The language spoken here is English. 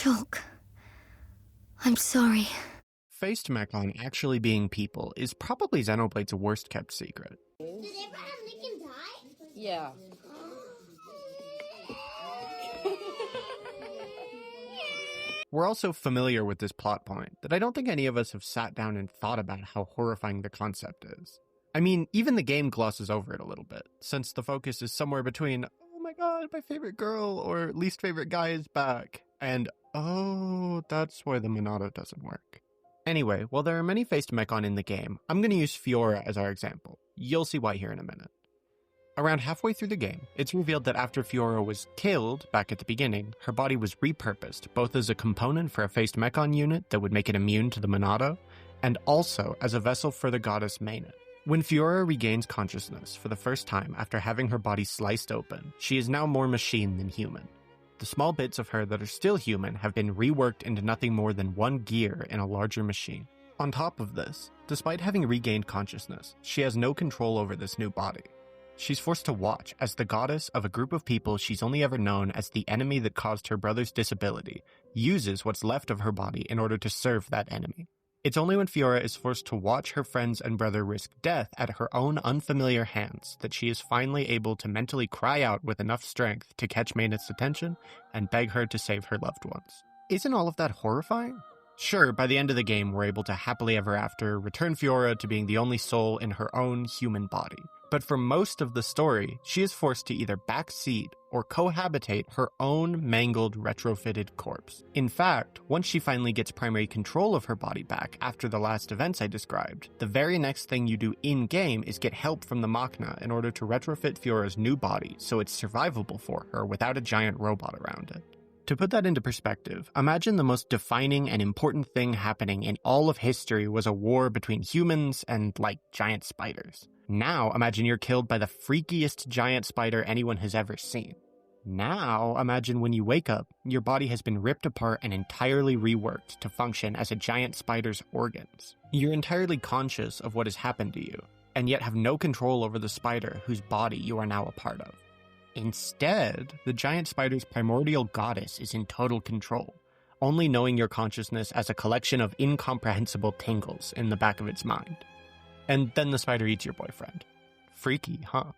Shulk. I'm sorry. Faced Mechon actually being people is probably Xenoblade's worst kept secret. Did Abraham Lincoln die? Yeah. We're also familiar with this plot point that I don't think any of us have sat down and thought about how horrifying the concept is. I mean, even the game glosses over it a little bit, since the focus is somewhere between, oh my god, my favorite girl, or least favorite guy is back, and oh, that's why the Monado doesn't work. Anyway, while there are many faced Mechon in the game, I'm going to use Fiora as our example. You'll see why here in a minute. Around halfway through the game, it's revealed that after Fiora was killed back at the beginning, her body was repurposed, both as a component for a faced Mechon unit that would make it immune to the Monado, and also as a vessel for the goddess Maenad. When Fiora regains consciousness for the first time after having her body sliced open, she is now more machine than human. The small bits of her that are still human have been reworked into nothing more than one gear in a larger machine. On top of this, despite having regained consciousness, she has no control over this new body. She's forced to watch as the goddess of a group of people she's only ever known as the enemy that caused her brother's disability uses what's left of her body in order to serve that enemy. It's only when Fiora is forced to watch her friends and brother risk death at her own unfamiliar hands that she is finally able to mentally cry out with enough strength to catch Maenad's attention and beg her to save her loved ones. Isn't all of that horrifying? Sure, by the end of the game, we're able to happily ever after return Fiora to being the only soul in her own human body. But for most of the story, she is forced to either backseat or cohabitate her own mangled, retrofitted corpse. In fact, once she finally gets primary control of her body back after the last events I described, the very next thing you do in-game is get help from the Machna in order to retrofit Fiora's new body so it's survivable for her without a giant robot around it. To put that into perspective, imagine the most defining and important thing happening in all of history was a war between humans and, giant spiders. Now, imagine you're killed by the freakiest giant spider anyone has ever seen. Now, imagine when you wake up, your body has been ripped apart and entirely reworked to function as a giant spider's organs. You're entirely conscious of what has happened to you, and yet have no control over the spider whose body you are now a part of. Instead, the giant spider's primordial goddess is in total control, only knowing your consciousness as a collection of incomprehensible tingles in the back of its mind. And then the spider eats your boyfriend. Freaky, huh?